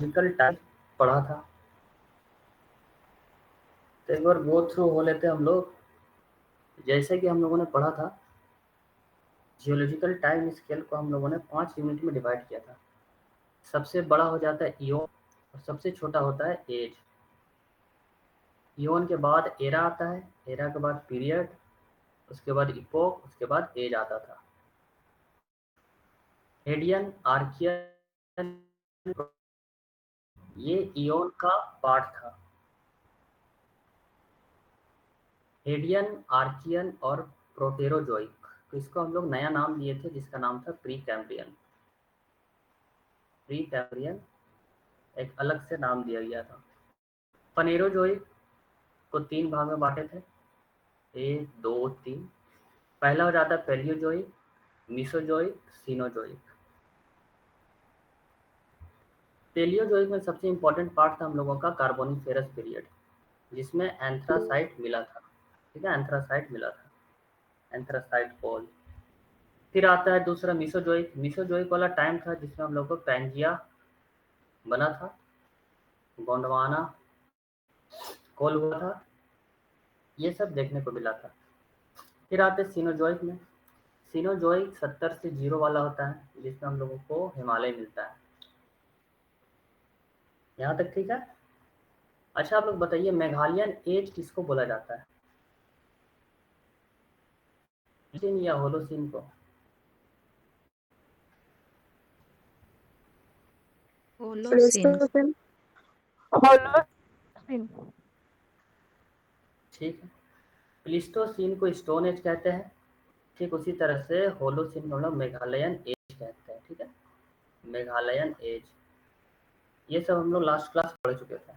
Geological time पढ़ा था, तो एक बार गो थ्रू हो लेते हम लोग। जैसे कि हम लोगों ने पढ़ा था, जियोलॉजिकल टाइम स्केल को हम लोगों ने 5 यूनिट में डिवाइड किया था। सबसे बड़ा हो जाता है इयोन और सबसे छोटा होता है एज। इयोन के बाद एरा आता है, एरा के बाद पीरियड, उसके बाद इपोक, उसके बाद एज आता था। हेडियन, आर्कियन, ये इयोन का पार्ट था। हेडियन, आर्कियन और प्रोटेरोजोइक, तो इसको हम लोग नया नाम दिए थे जिसका नाम था प्री कैम्ब्रियन। प्री कैम्ब्रियन एक अलग से नाम दिया गया था। पनेरोजोइक को 3 भाग में बांटे थे, 1, 2, 3। पहला हो जाता है पैलियोजोइक, मीसोजोइक, सीनोजोइक। पैलियोजोइक में सबसे इंपॉर्टेंट पार्ट था हम लोगों का कार्बोनिफेरस पीरियड, जिसमें एंथ्रासाइट मिला था। ठीक है, एंथ्रासाइट मिला था, एंथ्रासाइट कोल। फिर आता है दूसरा मीसोजोइक। मीसोजोइक वाला टाइम था जिसमें हम लोग को पैंजिया बना था, गोंडवाना कोल हुआ था, ये सब देखने को मिला था। फिर आते सीनोजोइक में। सीनोजोइक 70 से 0 वाला होता है, जिसमें हम लोगों को हिमालय मिलता है। यहाँ तक ठीक है। अच्छा, आप लोग बताइए, मेघालयन एज किसको बोला जाता है? सीन या होलोसीन को? होलोसिन। ठीक है। प्लीस्टोसीन को स्टोन एज कहते हैं। ठीक उसी तरह से होलोसीन को हम लोग मेघालयन एज कहते हैं। ठीक है, मेघालयन एज। ये सब हम लोग लास्ट क्लास पढ़ चुके थे।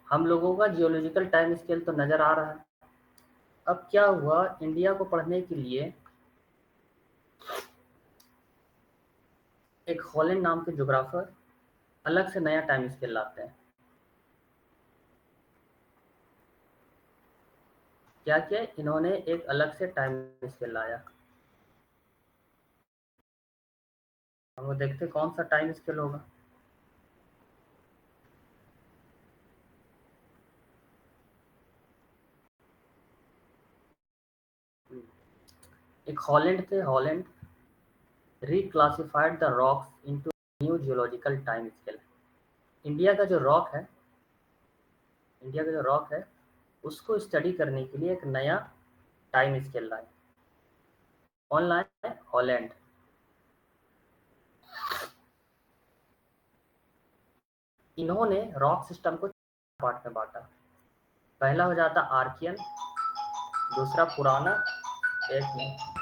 हम लोगों का जियोलॉजिकल टाइम स्केल तो नजर आ रहा है। अब क्या हुआ, इंडिया को पढ़ने के लिए एक हॉलैंड नाम के ज्योग्राफर अलग से नया टाइम स्केल लाते हैं। क्या किया इन्होंने, एक अलग से टाइम स्केल लाया। हम वो देखते कौन सा टाइम स्केल होगा। एक हॉलैंड थे, Holland reclassified the rocks into new geological time scale। India का जो रॉक है, इंडिया का जो रॉक है, उसको स्टडी करने के लिए एक नया टाइम स्केल लाए। कौन लाए? हॉलैंड। इन्होंने रॉक सिस्टम को पार्ट में बांटा। पहला हो जाता आर्कियन, दूसरा पुराना, एक में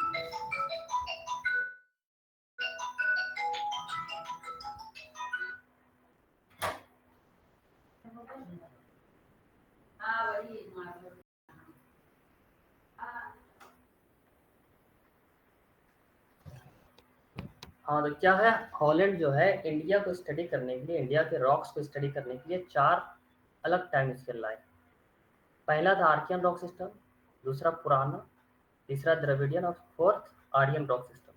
हाँ, तो क्या है, हॉलैंड जो है इंडिया को स्टडी करने के लिए, इंडिया के रॉक्स को स्टडी करने के लिए 4 अलग टाइम स्केल लाए। पहला था आर्कियन रॉक सिस्टम, दूसरा पुराना, तीसरा द्रविडियन और फोर्थ आर्यन रॉक सिस्टम।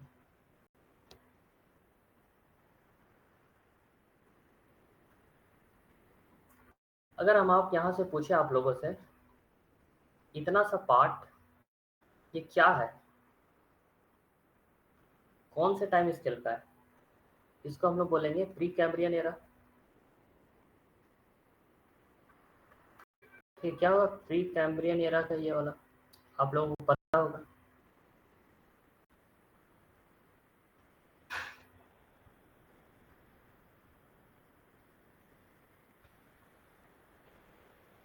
अगर हम आप यहाँ से पूछे आप लोगों से, इतना सा पार्ट ये क्या है, कौन से टाइम स्केल का है, इसको हम लोग बोलेंगे प्री कैम्ब्रियन एरा। फिर क्या होगा प्री कैम्ब्रियन एरा का, ये वाला आप लोगों को पता होगा।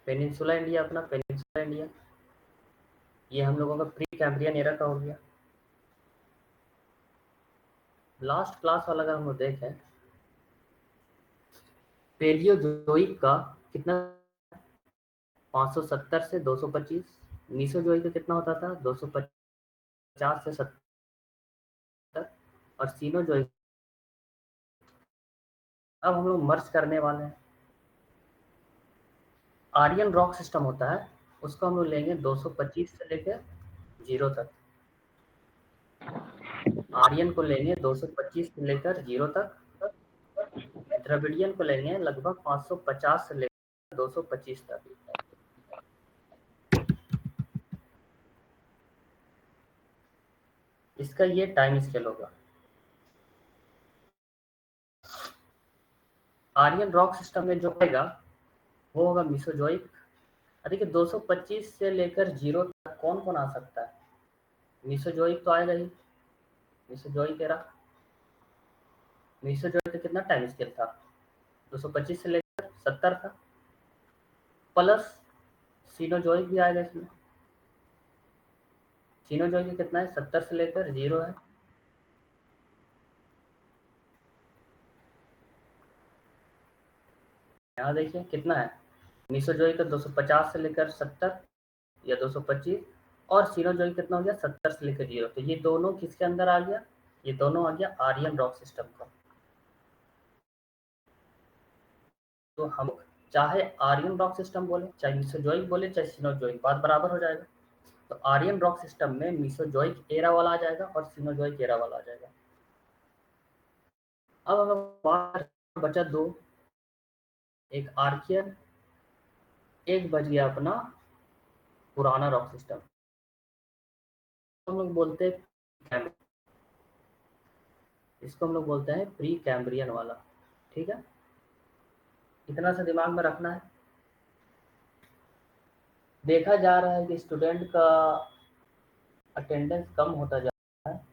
पेनिनसुला इंडिया, अपना पेनिनसुला इंडिया, ये हम लोगों का प्री कैम्ब्रियन एरा का हो गया। लास्ट क्लास वाला अगर हम लोग देखें, पेलियोजोइक का कितना, 570 से 225। मीसोजोइक का कितना होता था, 250 से 70। और सीनोजोइक अब हम लोग मर्ज करने वाले हैं। आर्यन रॉक सिस्टम होता है, उसको हम लोग लेंगे 225 से लेकर 0 तक। आर्यन को लेंगे 225 से लेकर 0 तक, द्रविडियन को लेंगे लगभग 550 से लेकर 225 तक। इसका ये टाइम स्केल होगा। आर्यन रॉक सिस्टम में जो आएगा वो होगा मीसोजोइक। देखिए 225 से लेकर 0 तक कौन कौन आ सकता है? मीसोजोइक तो आएगा ही, मीसोजोइक एरा। मीसोजोइक का कितना टाइम स्केल था? 225 से लेकर 70 था, प्लस सीनोजोइक भी आएगा इसमें। सीनोजोइक कितना है? 70 से लेकर 0 है। यहाँ देखिए कितना है, मीसोजोइक का 250 से लेकर 70 या 225, और सीनोजोइक कितना हो गया? 70 से लेकर 0। तो ये दोनों किसके अंदर आ गया? ये दोनों आ गया आर्यन रॉक सिस्टम का। तो हम चाहे आर्यन रॉक सिस्टम बोले, चाहे मीसोजोइक बोले, चाहे सीनोजोइक, बात बराबर हो जाएगा। तो आर्यन रॉक सिस्टम में मीसोजोइक एरा वाला आ जाएगा और सीनोजोइक एरा वाला आ जाएगा। अब हमें बात बचा दो, एक आर्कियन, एक बच गया अपना पुराना रॉक सिस्टम। हम लोग बोलते हैं, इसको हम लोग बोलते हैं प्री कैम्ब्रियन वाला। ठीक है, इतना सा दिमाग में रखना है। देखा जा रहा है कि स्टूडेंट का अटेंडेंस कम होता जा रहा है,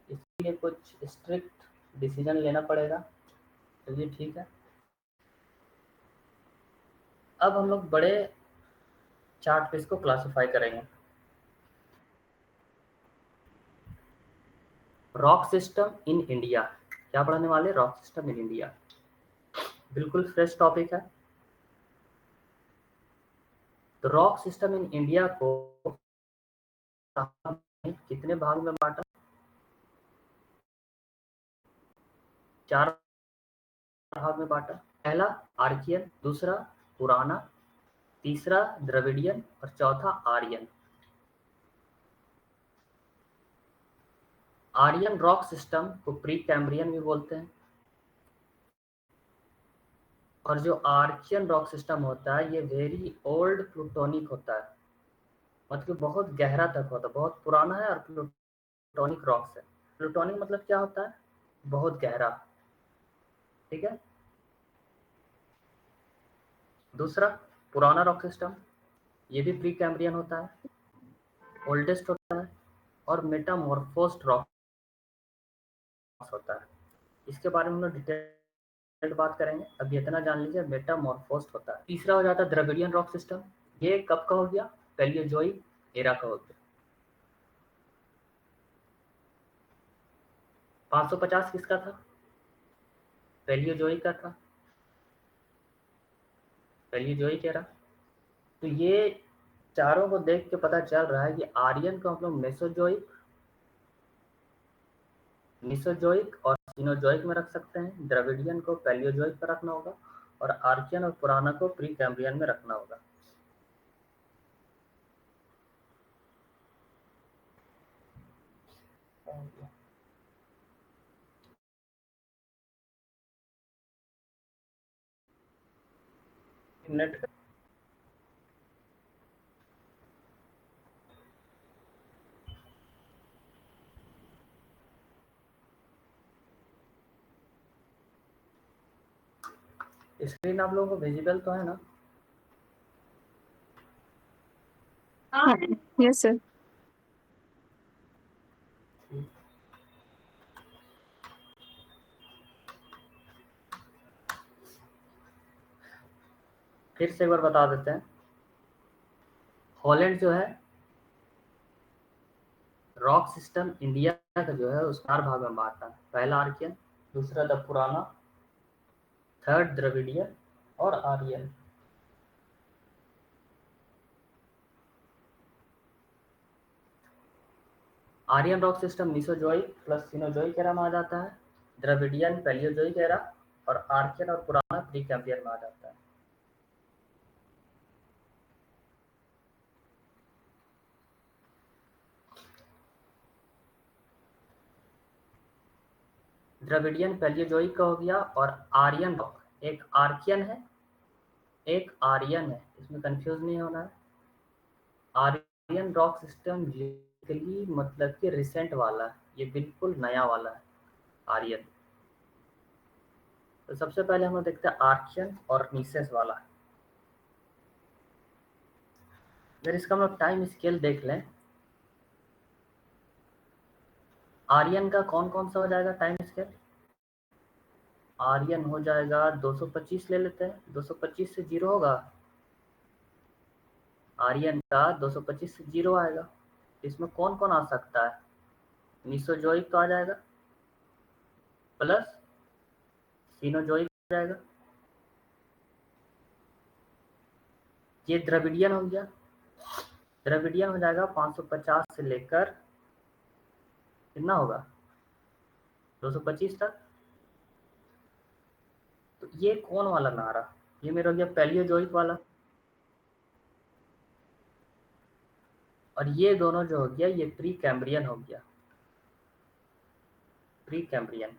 इसलिए कुछ स्ट्रिक्ट डिसीजन लेना पड़ेगा। चलिए ठीक है, अब हम लोग बड़े चार्ट पे इसको क्लासिफाई करेंगे। रॉक सिस्टम इन इंडिया, क्या पढ़ाने वाले? रॉक सिस्टम इन इंडिया, बिल्कुल फ्रेश टॉपिक है। तो रॉक सिस्टम इन इंडिया को कितने भाग में बांटा? 4 भाग में बांटा। पहला आर्कियन, दूसरा पुराना, तीसरा द्रविडियन और चौथा आर्यन। आर्यन रॉक सिस्टम को प्री कैम्ब्रियन भी बोलते हैं, और जो आर्कियन रॉक सिस्टम होता है ये वेरी ओल्ड प्लूटोनिक होता है, मतलब बहुत गहरा तक होता है, बहुत पुराना है और प्लूटोनिक रॉक्स है। प्लूटोनिक मतलब क्या होता है? बहुत गहरा। ठीक है। दूसरा पुराना रॉक सिस्टम, ये भी प्री कैम्ब्रियन होता है, ओल्डेस्ट होता है और मेटामॉर्फोस्ड रॉक होता है। इसके बारे में हम लोग डिटेल बात करेंगे, अभी इतना जान लीजिए मेटामॉर्फोस्ड होता है। तीसरा हो जाता है द्रविडियन रॉक सिस्टम, ये कब का हो गया? पैलियोजोइक एरा का हो गया। 550 किसका था? पैलियोजोइक का था, पैलियोजोइक एरा। तो ये चारों को देख के पता चल रहा है कि आर्यन को हम लोग मेसोजोइक और सीनोजोइक में रख सकते हैं, द्रविडियन को पैलियोजोइक पर रखना होगा, और आर्कियन और पुराना को प्री कैम्ब्रियन में रखना होगा। मिनट, स्क्रीन आप लोगों को विजिबल तो है ना? Yes sir. फिर से एक बार बता देते हैं। हॉलैंड जो है रॉक सिस्टम इंडिया का जो है उस 4 भाग में बांटा है। पहला आर्कियन, दूसरा द पुराना, थर्ड द्रविडियन और Aryan. Aryan rock system Mesozoic plus Cenozoic era में आ जाता है, द्रविडियन पैलियोजोइक एरा, और आर्कियन और पुराना प्री कैम्ब्रियन में आ जाता है। द्रविडियन पैलियोजोइक का हो गया, और आर्यन रॉक, एक आर्कियन है एक आर्यन है, इसमें कंफ्यूज नहीं होना है। आर्यन रॉक सिस्टम लिटरली मतलब कि रिसेंट वाला है, ये बिल्कुल नया वाला है आर्यन। तो सबसे पहले हम लोग देखते हैं आर्कियन और नीसेस वाला। अगर इसका हम लोग टाइम स्केल देख लें, आर्यन का कौन कौन सा हो जाएगा टाइम स्केल? आर्यन हो जाएगा 225, ले लेते हैं 225 से जीरो होगा। आर्यन का 225 से जीरो आएगा। इसमें कौन कौन आ सकता है? मीसोजोइक तो आ जाएगा, प्लस सीनोजोइक आ जाएगा। ये द्रविडियन हो गया। द्रविडियन हो जाएगा 550 से लेकर कितना होगा 225 तक। तो ये कौन वाला नारा? ये मेरा हो गया पैलियोजोइक वाला। और ये दोनों जो हो गया ये प्री कैम्ब्रियन हो गया, प्री कैम्ब्रियन।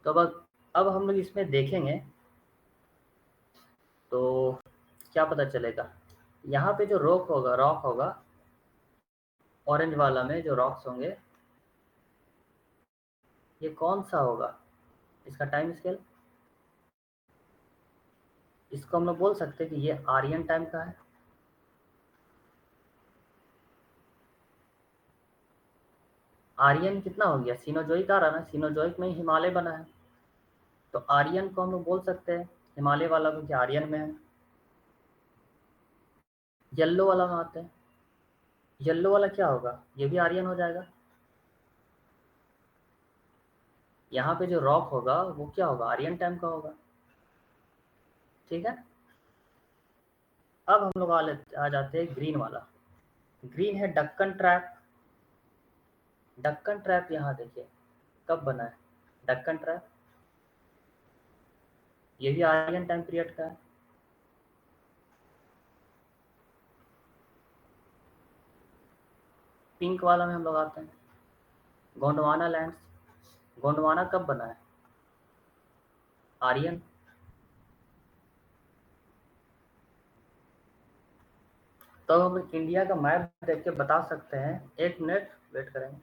तो अब हम लोग इसमें देखेंगे तो क्या पता चलेगा। यहाँ पे जो रॉक होगा, ऑरेंज वाला में जो रॉक्स होंगे, ये कौन सा होगा इसका टाइम स्केल? इसको हम लोग बोल सकते हैं कि ये आर्यन टाइम का है। आर्यन कितना हो गया? सीनोजोइक आ रहा ना, सीनोजोइक में ही हिमालय बना है। तो आर्यन को हम लोग बोल सकते हैं हिमालय वाला, क्योंकि आर्यन में है। येलो वाला में आते हैं, येलो वाला क्या होगा? ये भी आर्यन हो जाएगा। यहाँ पे जो रॉक होगा वो क्या होगा? आर्यन टाइम का होगा। ठीक है। अब हम लोग आ जाते हैं ग्रीन वाला। ग्रीन है डक्कन ट्रैप। डक्कन ट्रैप यहाँ देखिए कब बना है। डक्कन ट्रैप ये भी आर्यन टाइम पीरियड का है। पिंक वाला में हम लोग आते हैं गोंडवाना लैंड्स। गोंडवाना कब बना है? आर्यन। तो हम इंडिया का मैप देख के बता सकते हैं। एक मिनट वेट करेंगे।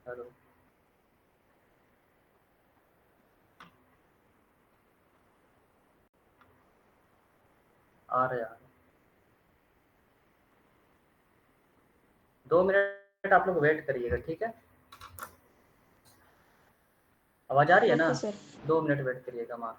हेलो, आ रहे आ रहे 2 मिनट आप लोग वेट करिएगा, ठीक है? आवाज आ रही है ना? Okay sir. 2 मिनट वेट करिएगा मान।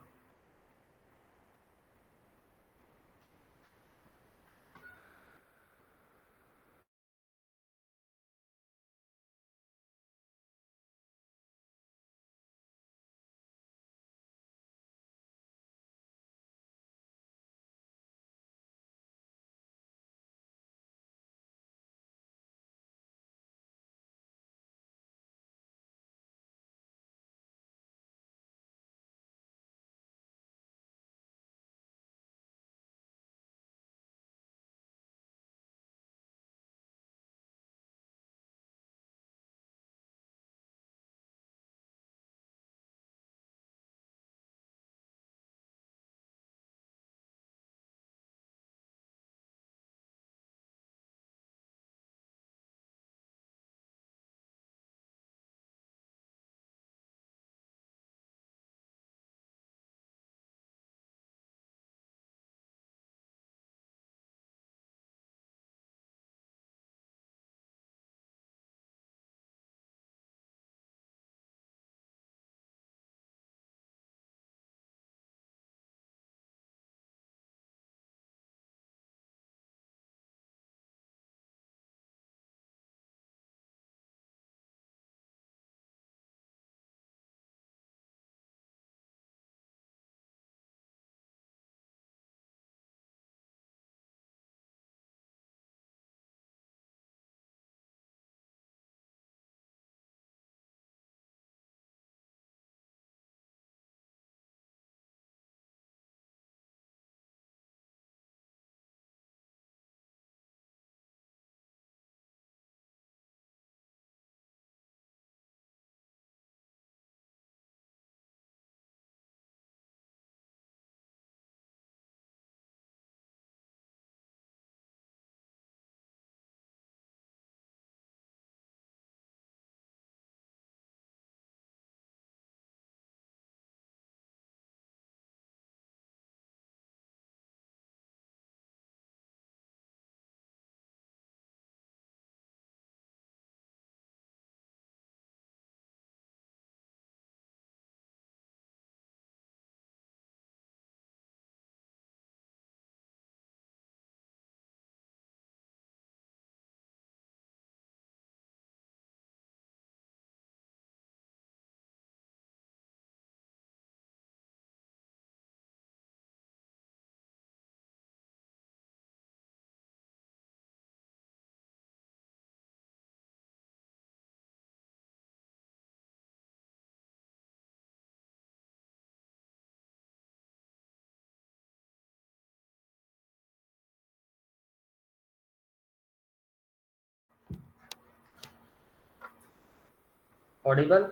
Audible?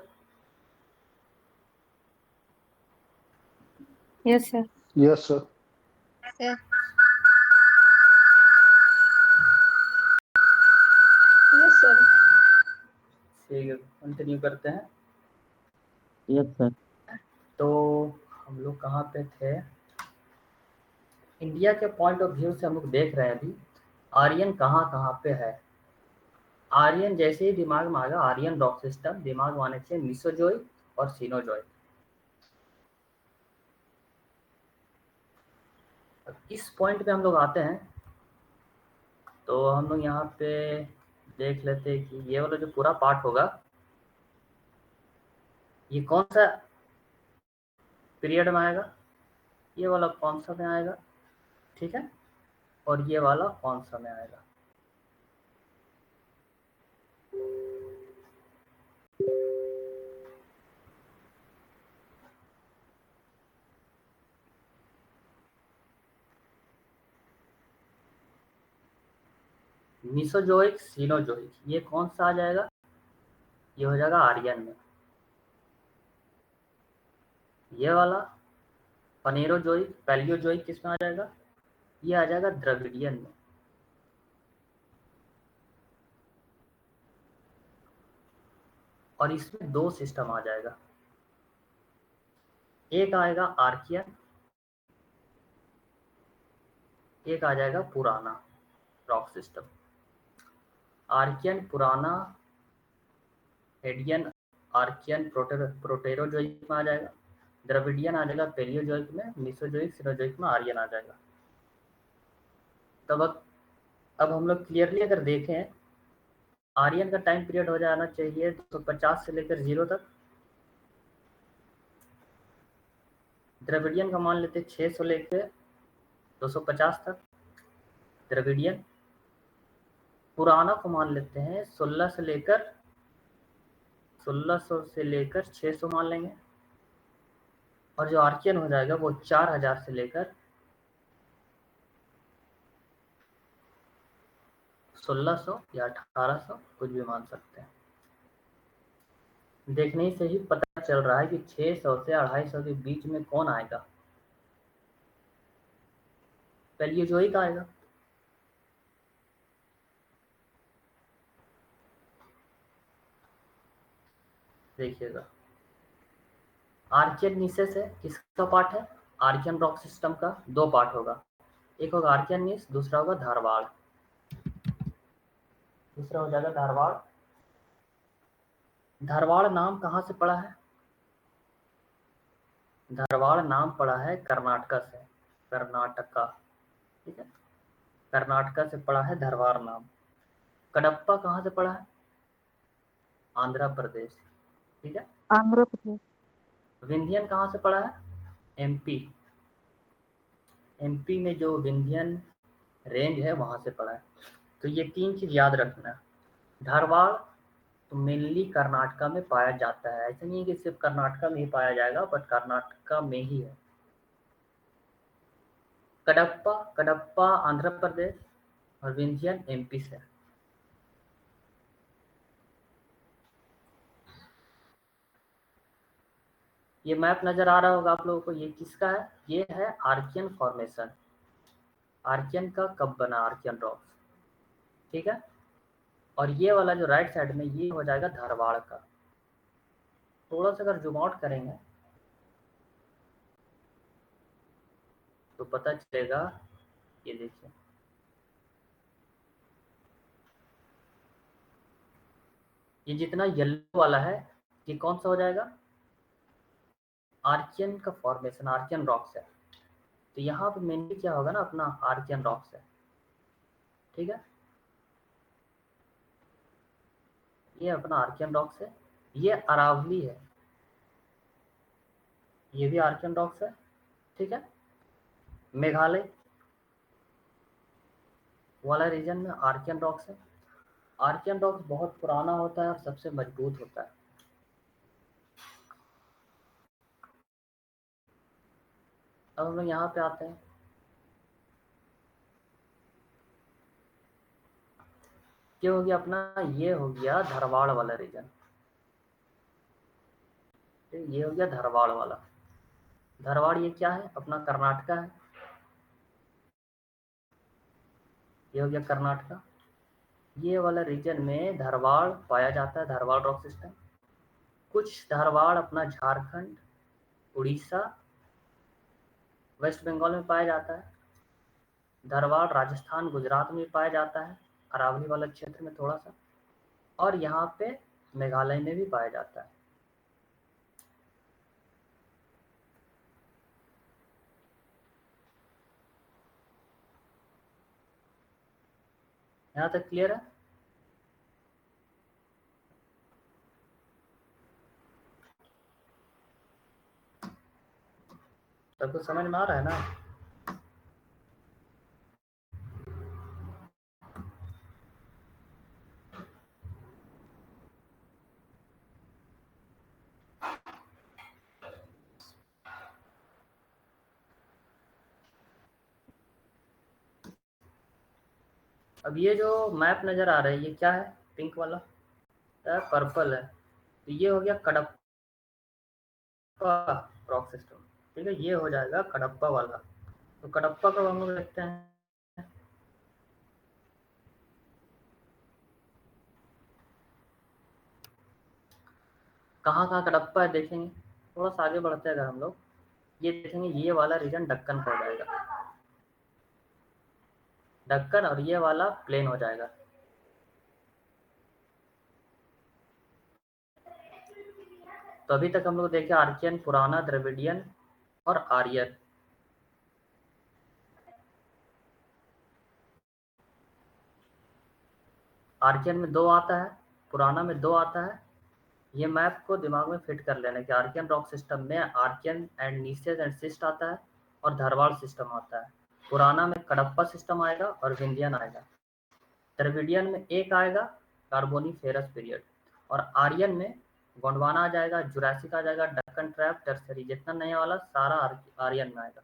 Yes sir. Yes sir. Sir yes sir. ठीक है, कंटिन्यू करते हैं। Yes sir. तो हम लोग कहाँ पे थे? इंडिया के पॉइंट ऑफ व्यू से हम लोग देख रहे हैं अभी आर्यन कहाँ कहाँ पे है। आर्यन जैसे ही दिमाग में आएगा, आर्यन रॉक सिस्टम दिमाग में आने से मिसोजोइक और सीनोजोइक। इस पॉइंट पे हम लोग आते हैं तो हम लोग यहाँ पे देख लेते हैं कि ये वाला जो पूरा पार्ट होगा ये कौन सा पीरियड में आएगा, ये वाला कौन सा में आएगा, ठीक है, और ये वाला कौन सा में आएगा। मिसोजोइक सीनोजोइक ये कौन सा आ जाएगा, ये हो जाएगा आर्यन में। ये वाला पनेरोजोइक पैलियोजोइक किस में आ जाएगा, ये आ जाएगा द्रविडियन में। और इसमें दो सिस्टम आ जाएगा, एक आएगा आर्कियन, एक आ जाएगा पुराना रॉक सिस्टम। आर्कियन पुराना एडियन आर्कियन प्रोटेरोजोइक में आ जाएगा, द्रविडियन आ जाएगा पेलियोजोइक में, मिसोजोइक सीनोजोइक में आर्यन आ जाएगा। तब अब हम लोग क्लियरली अगर देखें आर्यन का टाइम पीरियड हो जाना चाहिए 250 से लेकर 0 तक। द्रविडियन का मान लेते 600 लेकर 250 तक द्रविडियन। पुराना को मान लेते हैं 1600 से लेकर 600 मान लेंगे। और जो आर्कियन हो जाएगा वो 4000 से लेकर 1600 या 1800 कुछ भी मान सकते हैं। देखने से ही पता चल रहा है कि 600 से 250 के बीच में कौन आएगा, पैलियोजोइक आएगा। देखिएगा आर्कियन नीसेस है, किसका पार्ट है, आर्कियन रॉक सिस्टम का दो पार्ट होगा, एक होगा आर्कियन नीस, दूसरा होगा धारवाड़। दूसरा हो जाएगा धारवाड़। धारवाड़ नाम कहाँ से पड़ा है, धारवाड़ नाम पड़ा है कर्नाटका से, कर्नाटका, ठीक है, कर्नाटका से पड़ा है धारवाड़ नाम। कडप्पा कहाँ से पड़ा है, आंध्र प्रदेश, ठीक है। आंध्र प्रदेश। विंध्यन कहाँ से पड़ा है, एमपी, एमपी में जो विंध्यन रेंज है वहां से पड़ा है। तो ये तीन चीज याद रखना। धारवाड़ तो मेनली कर्नाटका में पाया जाता है, ऐसा नहीं है कि सिर्फ कर्नाटका में ही पाया जाएगा, बट कर्नाटका में ही है। कडप्पा, कडप्पा आंध्र प्रदेश और विंध्यन एमपी से। ये मैप नजर आ रहा होगा आप लोगों को, ये किसका है, ये है आर्कियन फॉर्मेशन। आर्कियन का कब बना, आर्कियन रॉक्स, ठीक है। और ये वाला जो राइट साइड में ये हो जाएगा धारवाड़ का। थोड़ा सा अगर जूम आउट करेंगे तो पता चलेगा, ये देखिए ये जितना येलो वाला है ये कौन सा हो जाएगा, आर्कियन का फॉर्मेशन, आर्कियन रॉक्स है। तो यहाँ पे मेनली क्या होगा ना, अपना आर्कियन रॉक्स है, ठीक है। ये अपना आर्कियन रॉक्स है, ये अरावली है, ये भी आर्कियन रॉक्स है, ठीक है। मेघालय वाला रीजन में आर्कियन रॉक्स है। आर्कियन रॉक्स बहुत पुराना होता है और सबसे मजबूत होता है। अब हम लोग यहाँ पे आते हैं, ये हो गया अपना, ये हो गया धारवाड़ वाला रीजन। ठीक, ये हो गया धारवाड़ वाला। धारवाड़ ये क्या है, अपना कर्नाटका है। ये हो गया कर्नाटका। ये वाला रीजन में धारवाड़ पाया जाता है, धारवाड़ रॉक सिस्टम। कुछ धारवाड़ अपना झारखंड, उड़ीसा, वेस्ट बंगाल में पाया जाता है। धारवाड़ राजस्थान, गुजरात में पाया जाता है, अरावली वाला क्षेत्र में थोड़ा सा। और यहाँ पे मेघालय में भी पाया जाता है। यहाँ तक क्लियर है? सबको समझ में आ रहा है ना? अब ये जो मैप नज़र आ रहा है, ये क्या है? पिंक वाला पर्पल है, तो ये हो गया कडप्पा रॉक सिस्टम। ठीक है, ये हो जाएगा कडप्पा वाला। तो कडप्पा का हम लोग देखते हैं। कहाँ कहाँ कडप्पा है देखेंगे। थोड़ा सा आगे बढ़ते हैं अगर हम लोग, ये देखेंगे ये वाला रीजन दक्कन का हो जाएगा, दक्कन, और ये वाला प्लेन हो जाएगा। तो अभी तक हम लोग देखे आर्कियन, पुराना, द्रविडियन और आर्यन। आर्कियन में 2 आता है, पुराना में 2 आता है। ये मैप को दिमाग में फिट कर लेना कि आर्कियन रॉक सिस्टम में Archaean and gneisses and schist आता है और धारवाड़ सिस्टम आता है। पुराना में कडप्पा सिस्टम आएगा और विंध्यन आएगा। द्रविडियन में एक आएगा, कार्बोनीफेरस पीरियड। और आर्यन में गोंडवाना आ जाएगा, जुरासिक आ जाएगा, डक्कन ट्रैप, टर्सरी, जितना नया वाला सारा आर्यन में आएगा।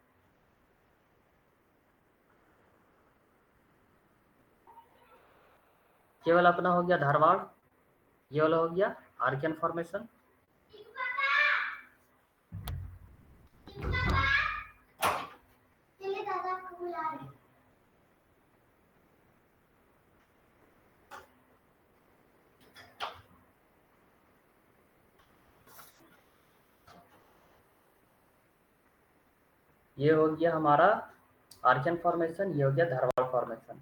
केवल अपना हो गया धारवाड़, ये वाला हो गया आर्कियन फॉर्मेशन। ये हो गया हमारा आर्कियन फॉर्मेशन, ये हो गया धारवाड़ फॉर्मेशन।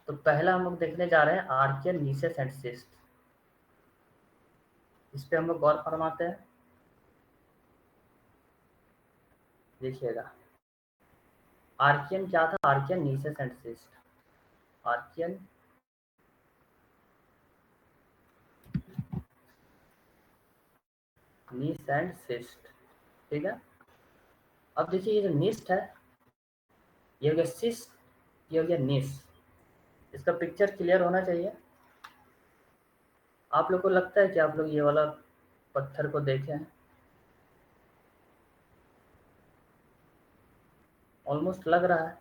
तो पहला हम लोग देखने जा रहे हैं आर्कियन नीसेस एंड सिस्ट। इस पे हम लोग गौर फरमाते हैं। देखिएगा, आर्कियन क्या था? Archaean gneisses and schist. Archaean gneiss and schist. ठीक है, अब देखिए ये जो निस्ट है, ये हो गया सिस्ट, ये हो गया नीस। इसका पिक्चर क्लियर होना चाहिए। आप लोग को लगता है कि आप लोग ये वाला पत्थर को देखे हैं? ऑलमोस्ट लग रहा है।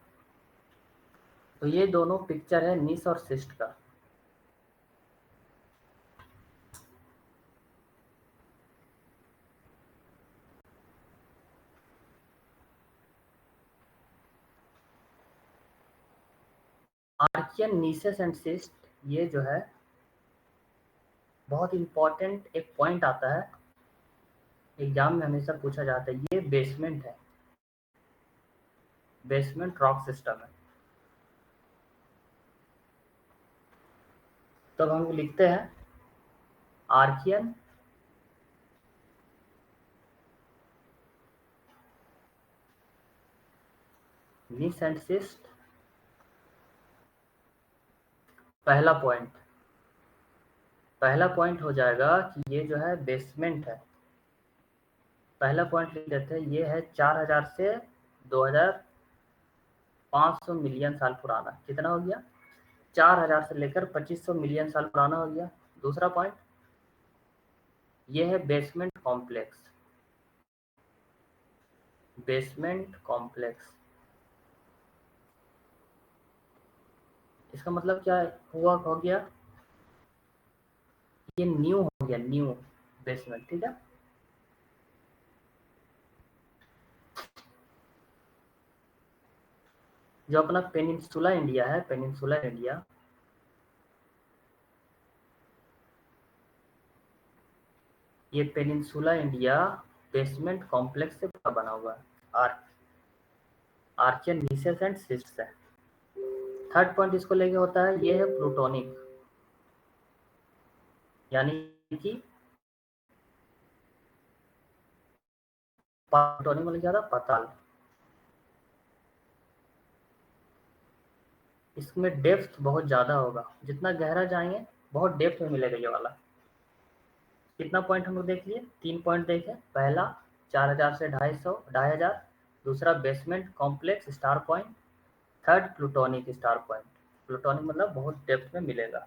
तो ये दोनों पिक्चर है नीस और सिस्ट का। आर्कियन नीसेस एंड सिस्ट, ये जो है बहुत इंपॉर्टेंट एक पॉइंट आता है, एग्जाम में हमेशा पूछा जाता है। ये बेसमेंट है, बेसमेंट रॉक सिस्टम है। तब हम लिखते हैं आर्कियन नीस एंड सिस्ट। पहला पॉइंट हो जाएगा कि ये जो है बेसमेंट है। पहला पॉइंट लिख देते हैं, ये है 4000 से 2500 मिलियन साल पुराना। कितना हो गया? 4000 से लेकर 2500 मिलियन साल पुराना हो गया। दूसरा पॉइंट, ये है बेसमेंट कॉम्प्लेक्स। बेसमेंट कॉम्प्लेक्स, इसका मतलब क्या हुआ हो गया? ये न्यू हो गया, न्यू बेसमेंट, ठीक है। जो अपना पेनिनसुला इंडिया है, पेनिनसुला इंडिया, ये पेनिनसुला इंडिया बेसमेंट कॉम्प्लेक्स से बना हुआ है, आर्कियन नीसेस एंड सिस्ट्स है। थर्ड पॉइंट इसको लेके होता है, ये है प्लूटोनिक, यानी कि प्लूटोनिक मतलब क्या था, पाताल। इसमें डेप्थ बहुत ज़्यादा होगा, जितना गहरा जाएंगे बहुत डेप्थ में मिलेगा ये वाला। कितना पॉइंट हम लोग देख लिए, 3 पॉइंट देखे। पहला 4000 से 2500 दूसरा basement complex star point, third plutonic star point. Plutonic मतलब बहुत डेप्थ में मिलेगा।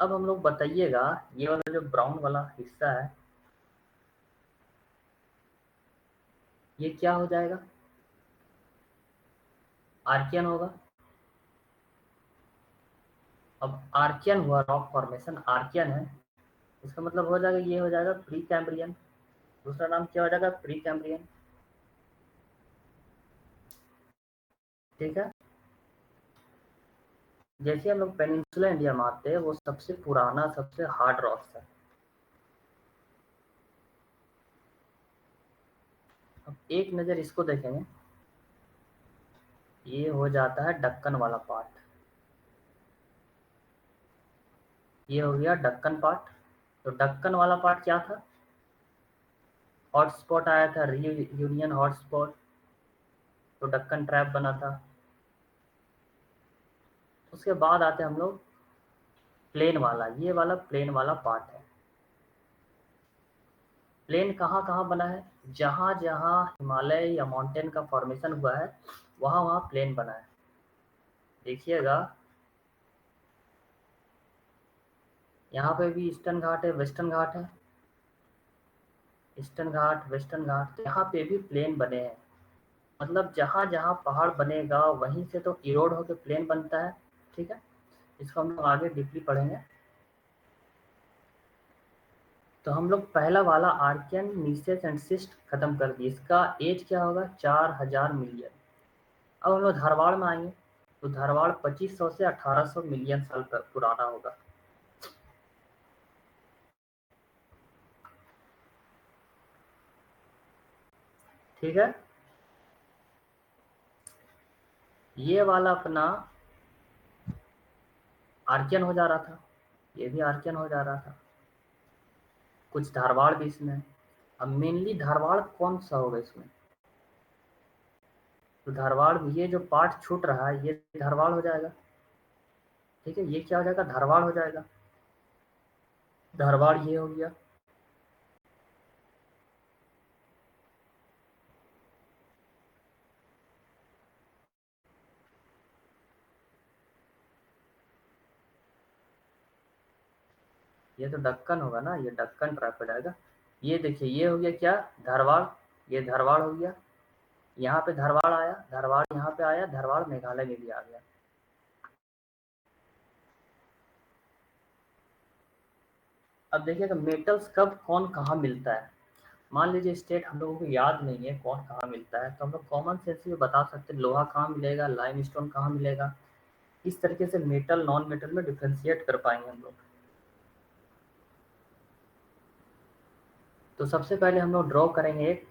अब हम लोग बताइएगा, ये वाला जो ब्राउन वाला हिस्सा है ये क्या हो जाएगा, आर्कियन होगा। अब आर्कियन हुआ, रॉक फॉर्मेशन आर्कियन है, इसका मतलब हो जाएगा, ये हो जाएगा प्री कैम्ब्रियन। दूसरा नाम क्या हो जाएगा, प्री कैम्ब्रियन, ठीक है। जैसे हम लोग पेनिनसुला इंडिया में आते हैं, वो सबसे पुराना सबसे हार्ड रॉक्स है। अब एक नज़र इसको देखेंगे, ये हो जाता है दक्कन वाला पार्ट, ये हो गया दक्कन पार्ट। तो दक्कन वाला पार्ट क्या था, हॉटस्पॉट आया था, यूनियन हॉटस्पॉट, तो दक्कन ट्रैप बना था। उसके बाद आते हम लोग प्लेन वाला, ये वाला प्लेन वाला पार्ट है। प्लेन कहाँ कहाँ बना है, जहाँ जहाँ हिमालय या माउंटेन का फॉर्मेशन हुआ है वहाँ वहाँ प्लेन बना है। देखिएगा यहाँ पे भी ईस्टर्न घाट है, वेस्टर्न घाट है, ईस्टर्न घाट वेस्टर्न घाट, तो यहाँ पे भी प्लेन बने हैं। मतलब जहाँ जहाँ पहाड़ बनेगा वहीं से तो इरोड होकर प्लेन बनता है, ठीक है। इसको हम लोग आगे डीपली पढ़ेंगे। तो हम लोग पहला वाला आर्कियन नीसेस एंड सिस्ट खत्म कर दिए, इसका एज क्या होगा, 4000 मिलियन। अब हम लोग धारवाड़ में आएंगे, तो धारवाड़ 2500 से 1800 मिलियन साल पुराना होगा। ठीक है, ये वाला अपना आर्कियन हो जा रहा था, ये भी आर्कियन हो जा रहा था, कुछ धारवाड़ भी इसमें है। अब मेनली धारवाड़ कौन सा होगा इसमें, तो धारवाड़ में ये जो पार्ट छूट रहा है ये धारवाड़ हो जाएगा, ठीक है। ये क्या हो जाएगा, धारवाड़ हो जाएगा, धारवाड़ ये हो गया। ये तो दक्कन होगा ना, ये दक्कन ट्रैप हो जाएगा। ये देखिए ये हो गया क्या, धारवाड़, ये धारवाड़ हो गया, यहाँ पे धारवाड़ आया, धारवाड़ यहाँ पे आया, धारवाड़ मेघालय में भी आ गया। अब देखिएगा मेटल्स कब कौन कहाँ मिलता है। मान लीजिए स्टेट हम लोगों को याद नहीं है कौन कहाँ मिलता है, तो हम लोग कॉमन सेंस में बता सकते हैं लोहा कहाँ मिलेगा, लाइमस्टोन कहाँ मिलेगा। इस तरीके से मेटल नॉन मेटल में डिफ्रेंशिएट कर पाएंगे हम लोग। तो सबसे पहले हम लोग ड्रॉ करेंगे एक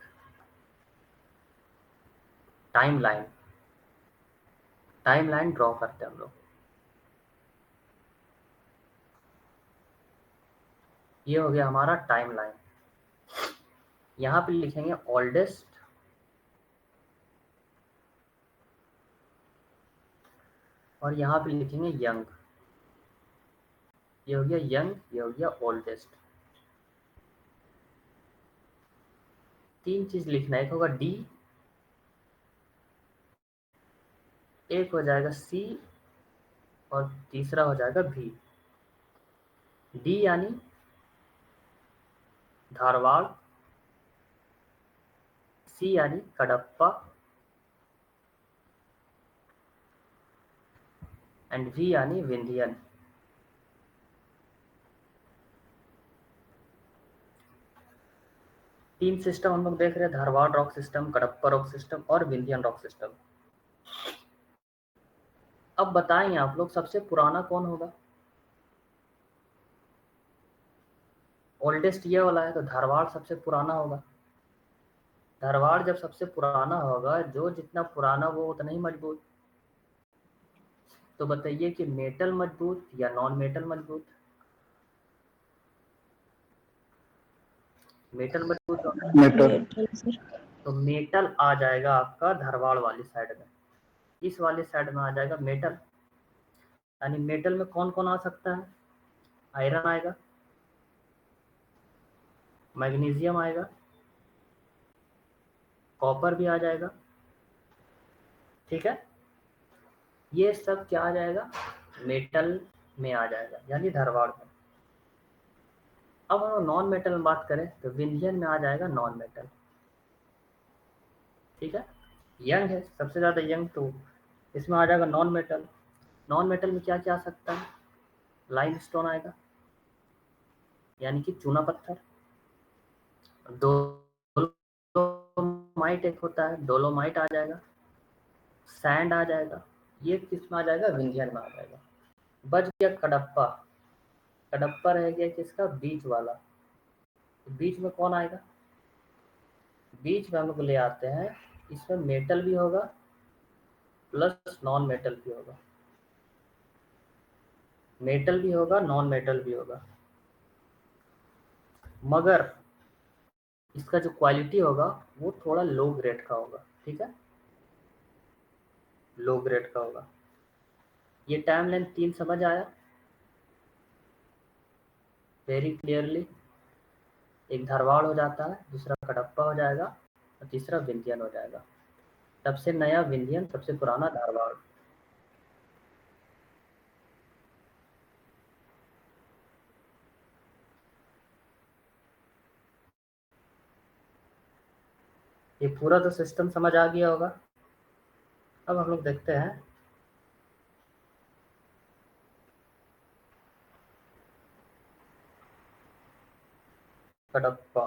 time line, time line draw करते हैं हम लोग। ये हो गया हमारा टाइम लाइन। यहाँ पे लिखेंगे ओल्डेस्ट और यहाँ पे लिखेंगे यंग। ये हो गया यंग, ये हो गया ओल्डेस्ट। 3 चीज लिखना है, एक होगा डी, एक हो जाएगा सी और तीसरा हो जाएगा भी। डी यानी धारवाड़, सी यानी कडप्पा, एंड वी यानी विंध्यन। तीन सिस्टम हम लोग देख रहे हैं, Dharwad rock system, Kadapa rock system और विंध्यन रॉक सिस्टम। अब बताएंगे आप लोग सबसे पुराना कौन होगा। ओल्डेस्ट ये वाला है तो धारवाड़ सबसे पुराना होगा। धारवाड़ जब सबसे पुराना होगा, जो जितना पुराना वो उतना ही मजबूत। तो बताइए कि मेटल मजबूत या नॉन मेटल मजबूत। मेटल मजबूत होगा। मेटल। सर। तो मेटल आ जाएगा आपका धारवाड़ वाली साइड में, इस वाली साइड में आ जाएगा मेटल। यानी मेटल में कौन कौन आ सकता है, आयरन आएगा, मैग्नीशियम आएगा, कॉपर भी आ जाएगा। ठीक है, ये सब क्या आ जाएगा, मेटल में आ जाएगा, यानी धारवाड़ में। अब हम नॉन मेटल में बात करें तो विंध्यन में आ जाएगा नॉन मेटल। ठीक है, यंग है सबसे ज़्यादा यंग, तो इसमें आ जाएगा नॉन मेटल। नॉन मेटल में क्या क्या आ सकता है, लाइमस्टोन आएगा यानी कि चूना पत्थर, डोलोमाइट एक होता है, डोलोमाइट आ जाएगा, सैंड आ जाएगा। ये किस में आ जाएगा, विंध्यन में आ जाएगा। बच गया कडप्पा। कडप्पा रह गया किसका, बीच वाला। बीच में कौन आएगा, बीच में हम लोग ले आते हैं, इसमें मेटल भी होगा प्लस नॉन मेटल भी होगा, मेटल भी होगा नॉन मेटल भी होगा, मगर इसका जो क्वालिटी होगा वो थोड़ा लो ग्रेड का होगा। ठीक है, लो ग्रेड का होगा। ये टाइम लेंथ 3 समझ आया वेरी क्लियरली। एक धारवाड़ हो जाता है, दूसरा कडप्पा हो जाएगा और तीसरा विंध्यन हो जाएगा। सबसे नया विंध्यन, सबसे पुराना धारवाड़। ये पूरा तो सिस्टम समझ आ गया होगा। अब हम लोग देखते हैं कडप्पा।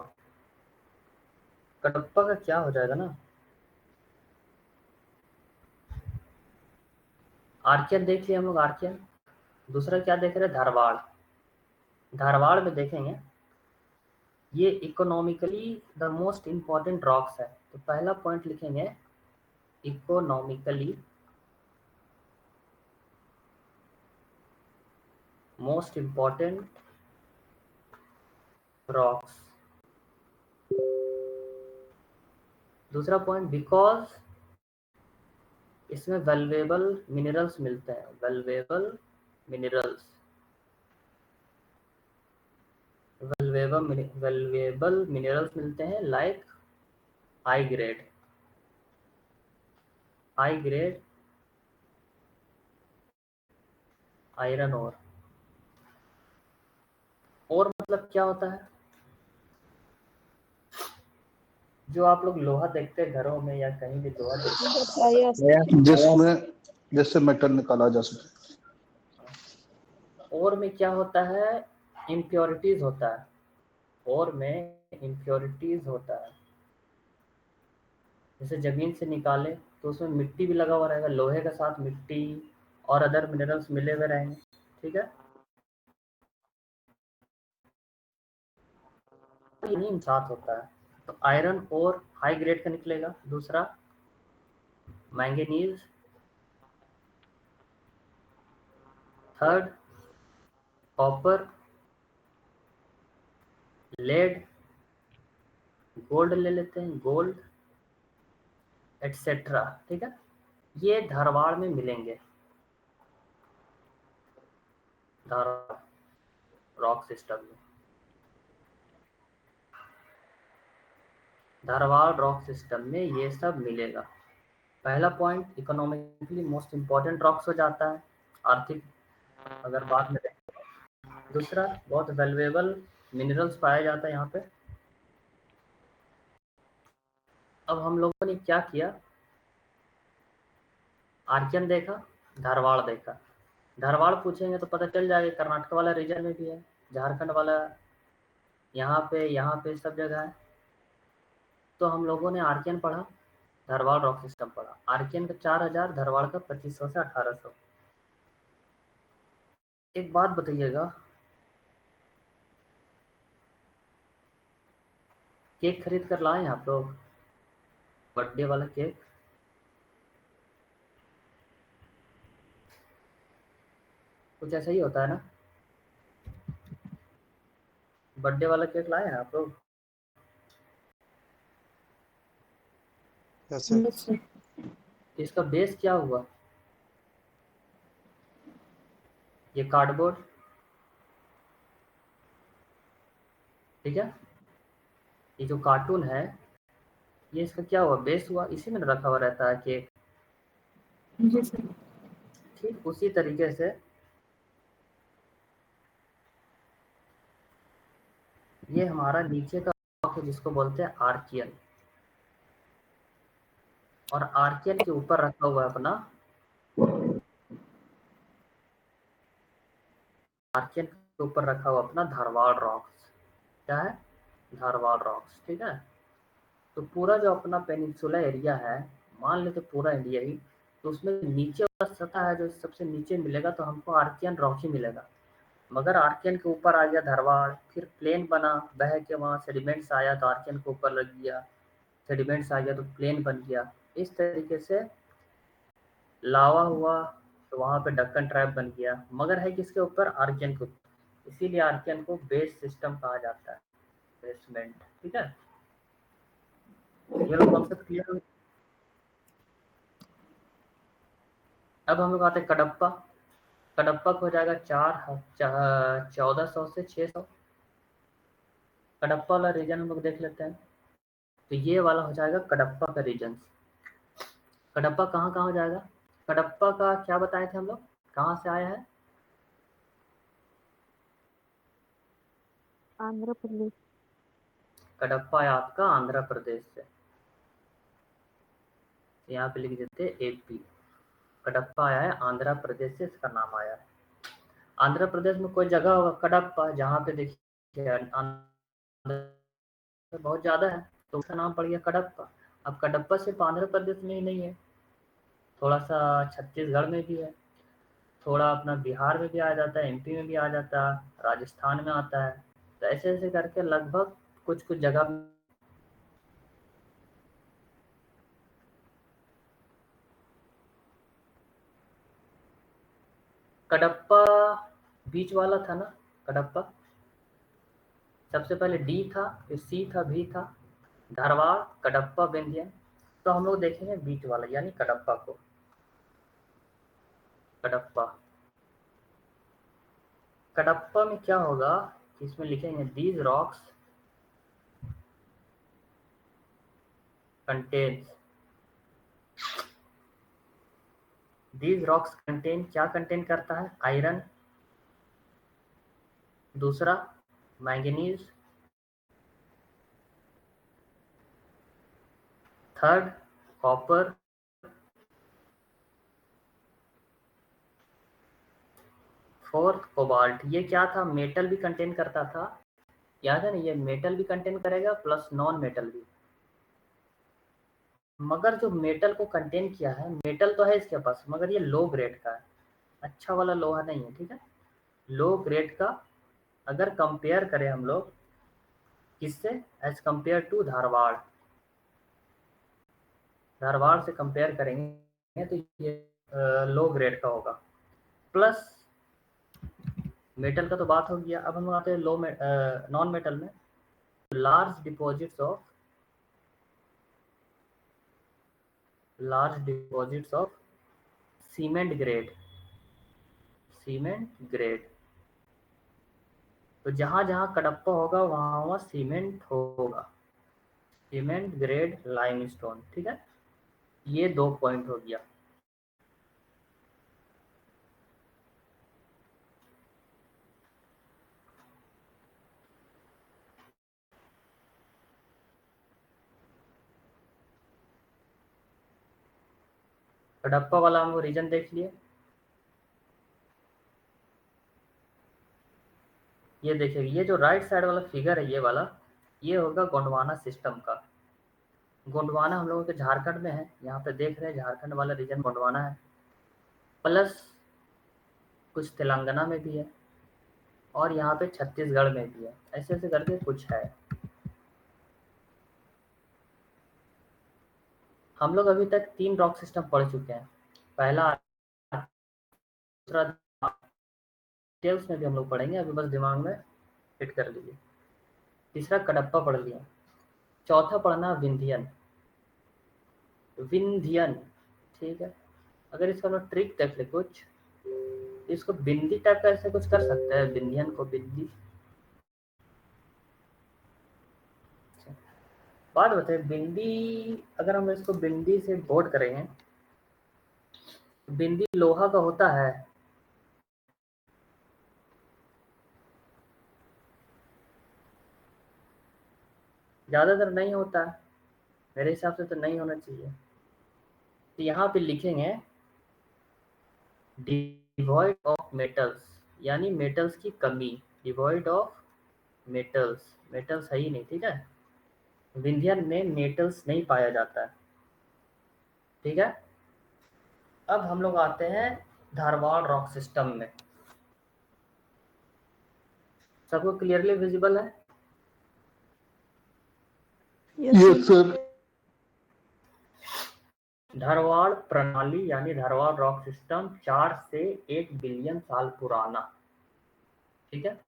कडप्पा का क्या हो जाएगा ना, आर्कियन देख लिया हम लोग, आर्कियन। दूसरा क्या देख रहे हैं, धारवाड़। धारवाड़ में देखेंगे ये economically the most important rocks है। तो पहला पॉइंट लिखेंगे इकोनॉमिकली मोस्ट इम्पॉर्टेंट रॉक्स। दूसरा पॉइंट, बिकॉज इसमें वैल्यूएबल मिनरल्स मिलते हैं, वैल्यूएबल मिनरल्स, वैल्यूएबल मिनरल्स मिलते हैं, like high grade, high grade iron और मतलब क्या होता है, जो आप लोग लोहा देखते हैं घरों में या कहीं भी लोहा देखते हैं, जिसमें जिससे मेटल निकाला जा सके। और में क्या होता है, इम्प्योरिटीज होता है, और में इम्प्योरिटीज होता है। जैसे जमीन से निकाले तो उसमें मिट्टी भी लगा हुआ रहेगा, लोहे के साथ मिट्टी और अदर मिनरल्स मिले हुए रहेंगे। ठीक है, ये नहीं साथ होता है। तो आयरन और हाई ग्रेड का निकलेगा। दूसरा manganese, third copper, lead, gold ले लेते हैं, गोल्ड एटसेट्रा। ठीक है, ये धारवाड़ में मिलेंगे, धारवाड़ रॉक सिस्टम में, धारवाड़ रॉक सिस्टम में ये सब मिलेगा। पहला point, economically most important rocks हो जाता है, आर्थिक अगर बात में देखें। दूसरा, बहुत वैल्यूएबल मिनरल्स पाया जाता है यहाँ पे। अब हम लोगों ने क्या किया, आर्कियन देखा, धारवाड़ देखा। धारवाड़ पूछेंगे तो पता चल जाएगा कर्नाटक वाला रीजन में भी है, झारखंड वाला यहाँ पे सब जगह है। तो हम लोगों ने आर्कियन पढ़ा, धारवाड़ रॉक सिस्टम पढ़ा। आर्कियन का 4000, धारवाड़ का 2500 से 1800। एक बात बताइएगा, केक खरीद कर लाए हैं आप लोग, बर्थडे वाला केक? कुछ ऐसा ही होता है ना, बर्थडे वाला केक लाए हैं आप लोग? Yes sir. Yes sir. इसका बेस क्या हुआ? ये कार्डबोर्ड, ठीक है, ये जो कार्टून है, ये इसका क्या हुआ, बेस हुआ, इसी में रखा हुआ रहता है केक। Yes sir. ठीक उसी तरीके से ये हमारा नीचे का ब्लॉक है जिसको बोलते हैं आर्कियन, और आर्कियन के ऊपर रखा हुआ है अपना, आर्कियन के ऊपर रखा हुआ अपना धारवाड़ रॉक्स। क्या है? धारवाड़ रॉक्स, ठीक है। तो पूरा जो अपना पेनिनसुला एरिया है, मान लेते पूरा इंडिया ही, तो उसमें नीचे वाला सतह है जो सबसे नीचे मिलेगा तो हमको आर्कियन रॉक ही मिलेगा। मगर आर्कियन के ऊपर आ गया धारवाड़, फिर प्लेन बना, बह के वहाँ सेडिमेंट्स आया तो आर्कियन के ऊपर लग गया, सेडिमेंट्स आ गया तो प्लेन बन गया। इस तरीके से लावा हुआ तो वहाँ पे डक्कन ट्रैप बन गया, मगर है किसके ऊपर? आर्कियन के ऊपर। इसीलिए आर्कियन को बेस सिस्टम कहा जाता है, बेसमेंट, ठीक है। ये लोग कॉन्सेप्ट क्लियर हो? अब हम लोग आते हैं कडप्पा। कडप्पा को हो जाएगा 1400 से 600। कडप्पा वाला रीजन हम लोग देख लेते हैं। तो ये वाला हो जाएगा कडप्पा का रीजन। कडप्पा कहाँ कहाँ हो जाएगा? कडप्पा का क्या बताए थे हम लोग, कहाँ से आया है? आंध्र प्रदेश। कडप्पा है आपका आंध्र प्रदेश से, यहाँ पे लिख देते एपी। कडप्पा आया है आंध्र प्रदेश से, इसका नाम आया है। आंध्र प्रदेश में कोई जगह होगा कडप्पा, जहाँ पे देखिए आंध्र बहुत ज़्यादा है तो उसका नाम पड़ गया कडप्पा। अब कडप्पा सिर्फ आंध्र प्रदेश में ही नहीं है, थोड़ा सा छत्तीसगढ़ में भी है, थोड़ा अपना बिहार में भी आ जाता है, एमपी में भी आ जाता है, राजस्थान में आता है। तो ऐसे ऐसे करके लगभग कुछ कुछ जगह कडप्पा बीच वाला था ना। कडप्पा सबसे पहले डी था, फिर सी था, भी था, धारवाड़, कडप्पा, विंध्य। तो हम लोग देखेंगे बीच वाला यानी कडप्पा को। कडप्पा, कडप्पा में क्या होगा, इसमें लिखेंगे these rocks contains, these rocks contain, क्या कंटेन करता है? आयरन, दूसरा manganese, third copper, fourth cobalt. ये क्या था? मेटल भी कंटेन करता था, याद है ना, ये मेटल भी कंटेन करेगा प्लस नॉन मेटल भी। मगर जो मेटल को कंटेन किया है, मेटल तो है इसके पास मगर ये लो ग्रेड का है, अच्छा वाला लोहा नहीं है, ठीक है, लो ग्रेड का। अगर कंपेयर करें हम लोग किससे, as compared to Dharwad, Dharwad से कंपेयर करेंगे तो ये लो ग्रेड का होगा। प्लस मेटल का तो बात हो गया। अब हम आते हैं नॉन मेटल में। Large deposits of cement grade, cement grade. तो जहां जहां कडप्पा होगा वहां वहां सीमेंट होगा, सीमेंट ग्रेड लाइमस्टोन, ठीक है। ये 2 पॉइंट हो गया। हड़प्पा वाला हम रीजन देख लिए। ये देखिए, ये जो राइट साइड वाला फिगर है ये वाला, ये होगा गोंडवाना सिस्टम का। गोंडवाना हम लोगों के झारखंड में है, यहाँ पे देख रहे हैं झारखंड वाला रीजन गोंडवाना है, प्लस कुछ तेलंगाना में भी है और यहाँ पे छत्तीसगढ़ में भी है, ऐसे ऐसे करके कुछ है। हम लोग अभी तक 3 रॉक सिस्टम पढ़ चुके हैं। पहला, दूसरा डिटेल्स में भी हम लोग पढ़ेंगे, अभी बस दिमाग में फिट कर लीजिए। तीसरा कडप्पा पढ़ लिया। चौथा पढ़ना विंध्यन, विंध्यन, ठीक है। अगर इसका हम ट्रिक देख ले कुछ, इसको बिंदी टाइप का ऐसे कुछ कर सकते हैं, विंध्यन को बिंदी। बात बताए, बिंदी अगर हम इसको बिंदी से बोर्ड करेंगे, बिंदी लोहा का होता है, ज्यादातर नहीं होता है, मेरे हिसाब से तो नहीं होना चाहिए। तो यहाँ पे लिखेंगे डिवॉइड ऑफ मेटल्स, यानी मेटल्स की कमी, डिवॉइड ऑफ मेटल्स, मेटल्स है ही नहीं, ठीक है। विंध्यन में मेटल्स नहीं पाया जाता है, ठीक है। अब हम लोग आते हैं धारवाड़ रॉक सिस्टम में। सबको क्लियरली विजिबल है? Yes sir. धारवाड़ प्रणाली यानी धारवाड़ रॉक सिस्टम 4 से 1 बिलियन साल पुराना, ठीक है।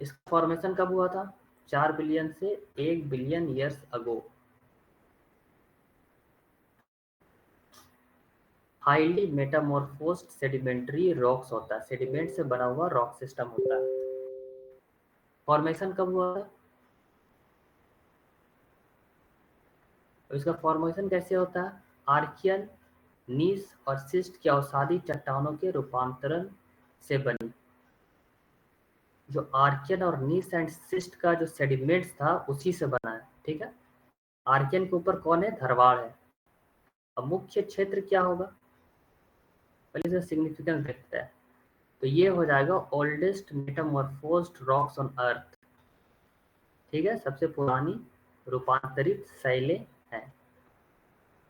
इसका फॉर्मेशन कब हुआ था? 4 बिलियन से 1 billion years ago. Highly metamorphosed sedimentary rocks होता है, सेडिमेंट से बना हुआ रॉक सिस्टम होता है। फॉर्मेशन कब हुआ था? इसका फॉर्मेशन कैसे होता है? आर्कियन, नीस और सिस्ट की अवसादी चट्टानों के रूपांतरण से बनी। जो आर्कियन और नीस एंड सिस्ट का जो सेडिमेंट्स था उसी से बना है, ठीक है। आर्कियन के ऊपर कौन है? धारवाड़ है। अब मुख्य क्षेत्र क्या होगा, पहले से सिग्निफिकेंस देखते हैं। तो ये हो जाएगा ओल्डेस्ट मेटामॉर्फोज्ड रॉक्स ऑन अर्थ, ठीक है। सबसे पुरानी रूपांतरित शैलें हैं।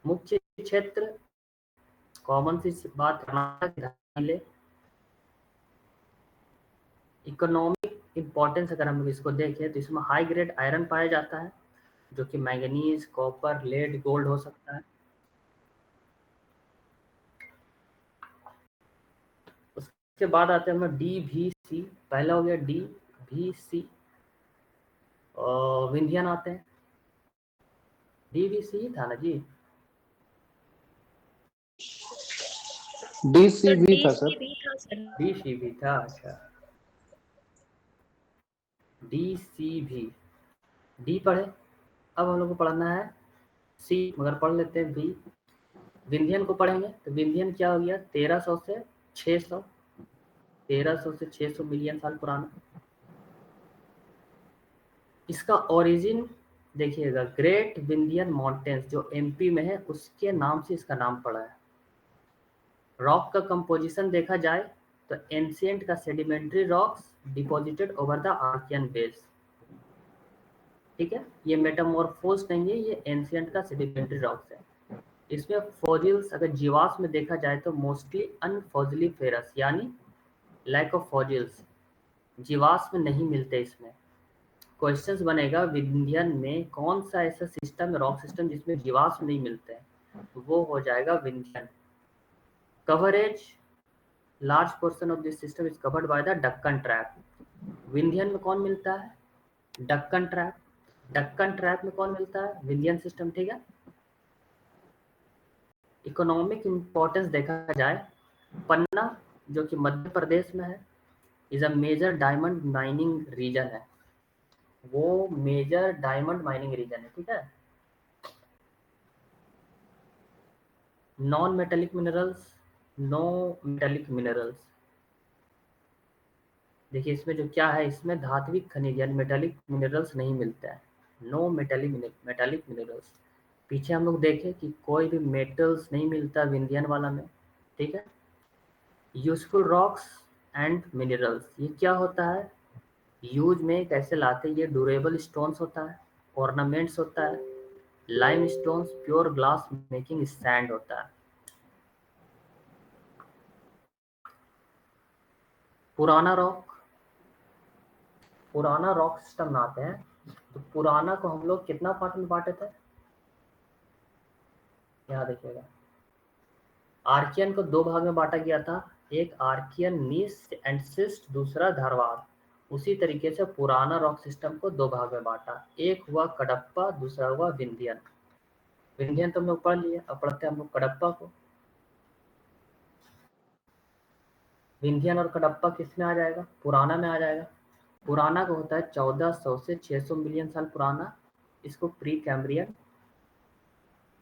मुख्य क्षेत्र, कॉमन सी बात, कर्नाटक। इकोनॉमिक इंपॉर्टेंस अगर हम इसको देखें तो इसमें हाई ग्रेड आयरन पाया जाता है, जो कि मैंगनीज, कॉपर, लेड, गोल्ड हो सकता है। उसके बाद आते हैं हम DVC, पहला हो गया DVC, और विंध्यन आते हैं। DVC ही था ना जी? DCV था सर। DCV था, अच्छा। DCV, डी पढ़े। अब हम लोग को पढ़ना है C, मगर पढ़ लेते हैं V। विंध्यन को पढ़ेंगे तो विंध्यन क्या हो गया? 1300 से 600, 1300 से 600 मिलियन साल पुराना। इसका ओरिजिन देखिएगा, ग्रेट विंध्यन माउंटेन्स जो MP में है उसके नाम से इसका नाम पड़ा है। रॉक का कंपोजिशन देखा जाए तो एंशिएंट का sedimentary rocks deposited over the Archaean base, ठीक है। ये मेटामॉर्फोज नहीं है, ये एंशिएंट का सेडिमेंट्री रॉक्स है। इसमें फॉजिल्स अगर जीवाश्म में देखा जाए तो मोस्टली अनफॉजिलिफेरस, यानी लैक ऑफ फॉजिल्स, जीवाश्म नहीं मिलते इसमें। क्वेश्चंस बनेगा विंध्यन में कौन सा ऐसा सिस्टम, रॉक सिस्टम जिसमें जीवाश्म नहीं मिलते हैं, वो हो जाएगा Vindhyan. Coverage, large portion of this system is covered by the Deccan trap. Vindhyan में कौन मिलता है? डक्कन ट्रैप। डक्कन ट्रैप में कौन मिलता है? विंध्यन सिस्टम, ठीक है। इकोनॉमिक इंपॉर्टेंस देखा जाए, पन्ना जो कि मध्य प्रदेश में है, is a major diamond mining region है, वो मेजर डायमंड माइनिंग रीजन है, ठीक है। Non metallic minerals, no metallic minerals, देखिए इसमें जो क्या है, इसमें धात्विक खनिज यानी मेटेलिक मिनरल्स नहीं मिलते हैं। No metallic minerals. पीछे हम लोग देखें कि कोई भी मेटल्स नहीं मिलता विंध्यन वाला में, ठीक है। यूजफुल रॉक्स एंड मिनरल्स, ये क्या होता है, यूज में कैसे लाते हैं, ये ड्यूरेबल स्टोन्स होता है, ऑर्नामेंट्स होता है, lime stones, pure glass making sand होता है। पुराना रॉक सिस्टम में आते हैं। तो पुराना को हम लोग कितना पार्ट में बांटे थे, यहाँ देखिएगा, आर्कियन को 2 भाग में बांटा गया था, एक आर्कियन नीस एंड सिस्ट, दूसरा धारवाड़। उसी तरीके से पुराना रॉक सिस्टम को 2 भाग में बांटा, एक हुआ कडप्पा, दूसरा हुआ विंध्यन। विंध्यन तो हम लोग पढ़ लिए, अब पढ़ते हैं हम लोग कडप्पा को। विंध्यन और कडप्पा किस में आ जाएगा, पुराना में आ जाएगा। पुराना को होता है 1400 से 600 मिलियन साल पुराना, इसको प्री कैम्ब्रियन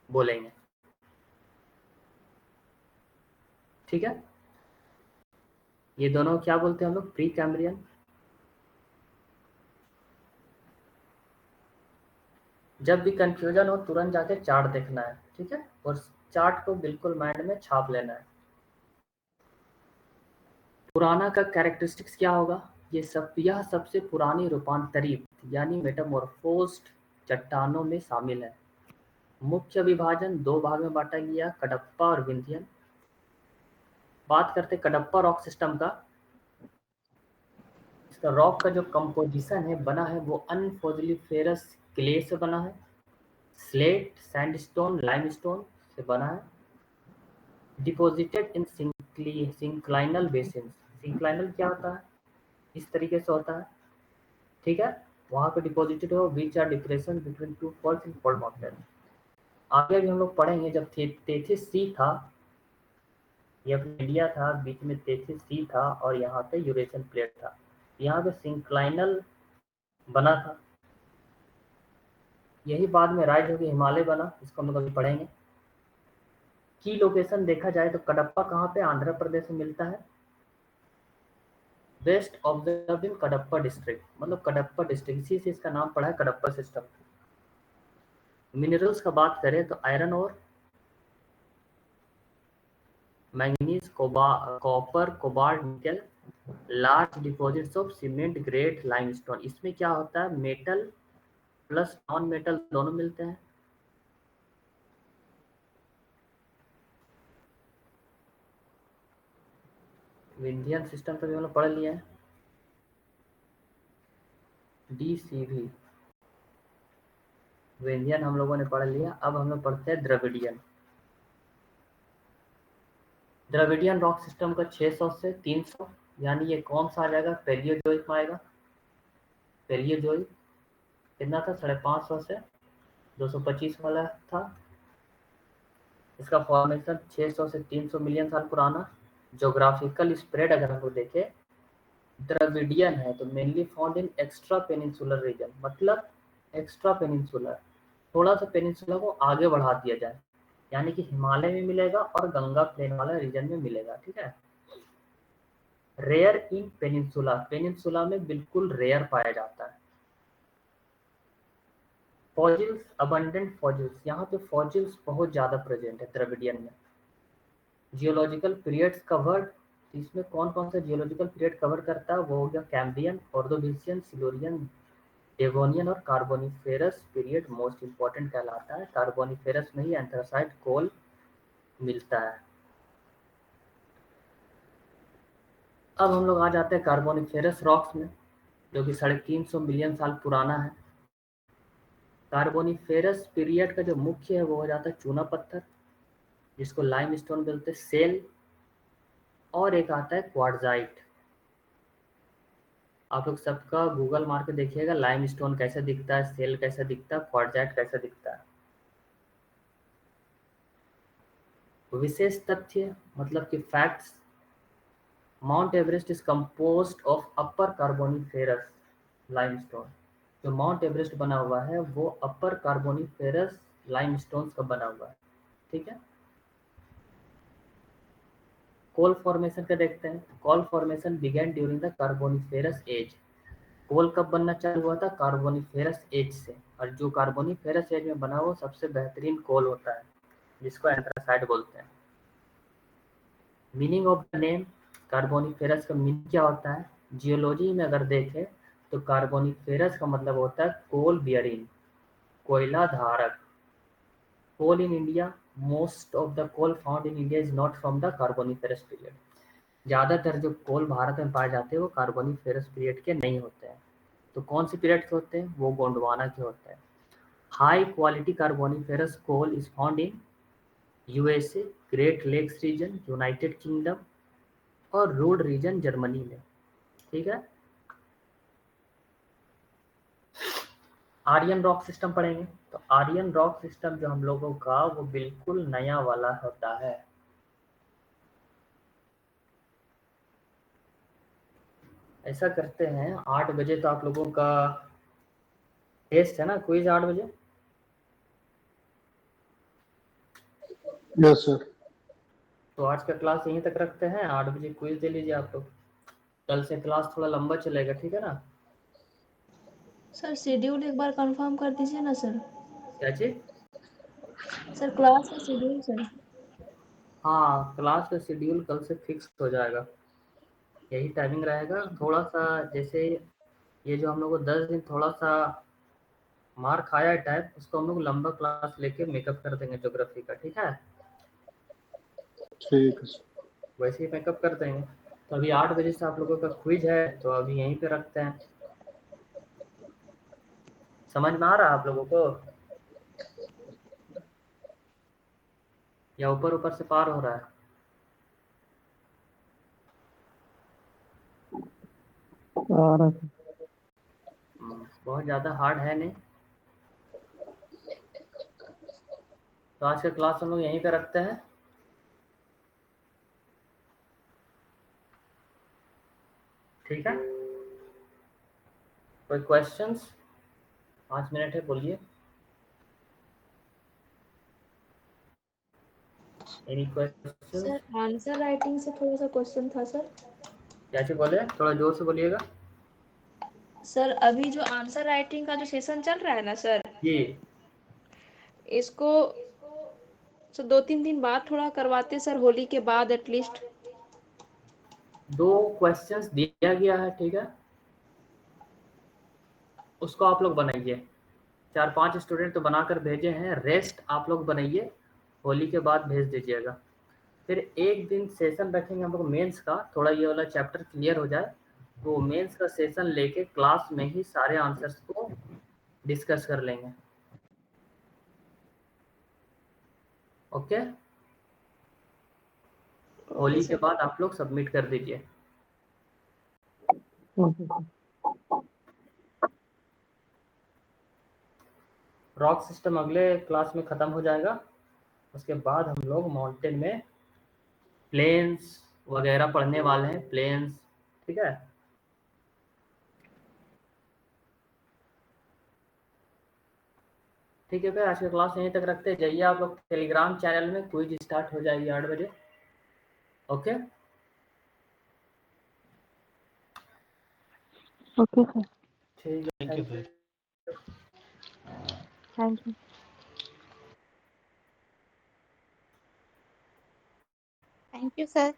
बोलेंगे, ठीक है। ये दोनों क्या बोलते हैं हम लोग, प्री कैम्ब्रियन। जब भी कंफ्यूजन हो तुरंत जाके चार्ट देखना है, ठीक है, और चार्ट को बिल्कुल माइंड में छाप लेना है। पुराना का कैरेक्टरिस्टिक्स क्या होगा, यह सबसे पुरानी रूपांतरित यानी मेटामॉर्फोज्ड चट्टानों में शामिल है। मुख्य विभाजन 2 भाग में बांटा गया, कडप्पा और विंध्यन। बात करते कडप्पा रॉक सिस्टम का। इसका रॉक का जो कंपोजिशन है, बना है, वो अनफोजिलिफेरस क्ले से बना है, स्लेट, सैंडस्टोन, लाइमस्टोन से बना है, डिपॉजिटेड इन सिंक्लाइनल बेसिन। सिंक्लाइनल क्या होता है, इस तरीके से होता है, ठीक है, वहां पे डिपॉजिटेड हो, which are depression between 2 folds in fold mountain. आगे भी हम लोग पढ़ेंगे, जब तेथिस सी था, ये इंडिया था, बीच में तेथिस सी था और यहाँ पे यूरेशियन प्लेट था, यहाँ पे सिंक्लाइनल बना था, यही बाद में राइज होकर हिमालय बना, इसको हम लोग अभी पढ़ेंगे। की लोकेशन देखा जाए तो कडप्पा कहाँ पे, आंध्र प्रदेश में मिलता है, best observed in Kadapa district, मतलब कडप्पा डिस्ट्रिक्ट, इसी से इसका नाम पड़ा है कडप्पा सिस्टम। मिनरल्स का बात करें तो आयरन और मैंगनीज, कॉपर, कोबाल्ट, निकल, large deposits of cement grade limestone. इसमें क्या होता है, मेटल प्लस नॉन मेटल दोनों मिलते हैं। विंध्यन सिस्टम तो भी हम लोग पढ़ लिया है, DCV विंध्यन हम लोगों ने पढ़ लिया। अब हम लोग पढ़ते हैं द्रविडियन। द्रविडियन रॉक सिस्टम का 600 से 300, यानी ये कौन सा आ जाएगा, पैलियोजोइक में आएगा। पैलियोजोइक कितना था, 550 से 225 वाला था। इसका फॉर्मेशन 600 से 300 मिलियन साल पुराना। जोग्राफिकल स्प्रेड अगर हम लोग देखें, द्रविडियन है तो mainly found in extra peninsular reason, मतलब एक्स्ट्रा पेनिनसुलर, थोड़ा सा पेनिनसुला को आगे बढ़ा दिया जाए, यानी कि हिमालय में मिलेगा और गंगा प्लेन वाला रीजन में मिलेगा, ठीक है। रेयर इन पेनिनसुला, पेनिनसुला में बिल्कुल रेयर पाया जाता है। फॉजिल्स, अबंडेंट फॉजिल्स, यहाँ पे फॉजिल्स बहुत ज़्यादा प्रेजेंट है द्रविडियन में। जियोलॉजिकल पीरियड्स कवर्ड, इसमें कौन कौन सा जियोलॉजिकल पीरियड कवर करता है, वो हो गया कैम्ब्रियन, ऑर्डोविशियन, सिल्यूरियन, डेवोनियन और कार्बोनिफेरस पीरियड मोस्ट इंपॉर्टेंट कहलाता है। कार्बोनिफेरस में ही एंथ्रासाइट कोल मिलता है। अब हम लोग आ जाते हैं कार्बोनिफेरस रॉक्स में, जो कि 350 मिलियन साल पुराना है। कार्बोनिफेरस पीरियड का जो मुख्य है वो हो जाता है चूना पत्थर, जिसको लाइमस्टोन बोलते हैं, सेल, और एक आता है क्वार्ट्जाइट। आप लोग सबका गूगल मार के देखिएगा, लाइमस्टोन कैसे दिखता है, सेल कैसे दिखता है, क्वार्ट्जाइट कैसे दिखता है। विशेष तथ्य मतलब कि facts, mount Everest is composed of upper Carboniferous limestone. जो माउंट एवरेस्ट बना हुआ है वो अपर कार्बोनिफेरस लाइमस्टोन का बना हुआ है, ठीक है। कोल फॉर्मेशन का देखते हैं। Coal formation begin during the Carboniferous age. Coal कब बनना चालू हुआ था, कार्बोनिफेरस एज से। और जो कार्बोनिफेरस एज में बना वो सबसे बेहतरीन कोल होता है, जिसको एंथ्रासाइट बोलते हैं। Meaning of the name, Carboniferous का मीनिंग क्या होता है? जियोलॉजी में अगर देखें तो कार्बोनिफेरस का मतलब होता है कोल बियरिंग, कोयला धारक। Coal in India, most of the coal found in India is not from the Carboniferous period. ज़्यादातर जो कोल भारत में पाए जाते हैं वो कार्बोनिफेरस पीरियड के नहीं होते हैं। तो कौन से पीरियड के होते हैं? वो गोंडवाना के होते हैं। High quality Carboniferous coal is found in USA, Great Lakes region, United Kingdom और रूड रीजन जर्मनी में। ठीक है। आर्यन रॉक सिस्टम पढ़ेंगे। तो आर्यन रॉक सिस्टम जो हम लोगों का वो बिल्कुल नया वाला होता है। ऐसा करते हैं, 8 बजे तो आप लोगों का टेस्ट है ना, क्विज 8 बजे। Yes sir. तो आज का क्लास यहीं तक रखते हैं, 8 बजे क्विज दे लीजिए आप लोग। कल से क्लास थोड़ा लंबा चलेगा, ठीक है ना? सर शेड्यूल एक बार कंफर्म कर दीजिए ना सर। क्या चीज? सर क्लास का शेड्यूल सर। हाँ, क्लास का शेड्यूल कल से फिक्स हो जाएगा, यही टाइमिंग रहेगा। थोड़ा सा जैसे ये जो हम लोग को 10 दिन थोड़ा सा मार खाया है टाइप, उसको हम लोग लंबा क्लास लेके मेकअप कर देंगे ज्योग्राफी का, ठीक है? ठीक है सर। वैसे ही मेकअप कर देंगे। तो अभी 8 बजे से आप लोगों का क्विज है, तो अभी यहीं पे रखते हैं। समझ में आ रहा है आप लोगों को, या ऊपर ऊपर से पार हो रहा है? आ रहा है। बहुत ज़्यादा हार्ड है नहीं। तो आज का क्लास हम लोग यहीं पे रखते हैं। ठीक है, कोई क्वेश्चंस? 5 मिनट है, बोलिए। Any questions? Sir answer writing से थोड़ा सा क्वेश्चन था सर। क्या चीज बोले? थोड़ा जोर से बोलिएगा। सर अभी जो आंसर राइटिंग का जो सेशन चल रहा है ना सर, जी, इसको सर 2-3 दिन बाद थोड़ा करवाते सर, होली के बाद एटलीस्ट। 2 क्वेश्चंस दिया गया है, ठीक है? उसको आप लोग बनाइए। 4-5 स्टूडेंट तो बनाकर भेजे हैं, रेस्ट आप लोग बनाइए, होली के बाद भेज दीजिएगा। फिर एक दिन सेशन रखेंगे हम लोग मेंस का, थोड़ा ये वाला चैप्टर क्लियर हो जाए, वो मेंस का सेशन लेके क्लास में ही सारे आंसर्स को डिस्कस कर लेंगे। ओके? होली के सर बाद आप लोग सबमिट कर दीजिए। Okay sir. रॉक सिस्टम अगले क्लास में ख़त्म हो जाएगा, उसके बाद हम लोग माउंटेन में प्लेन्स वगैरह पढ़ने वाले हैं, प्लेन्स। ठीक है? ठीक है फिर आज का क्लास यहीं तक रखते हैं। जाइए आप लोग टेलीग्राम चैनल में, क्विज स्टार्ट हो जाएगी 8 बजे। ओके? Okay sir. ठीक है, thank you sir. Thank you. Thank you sir.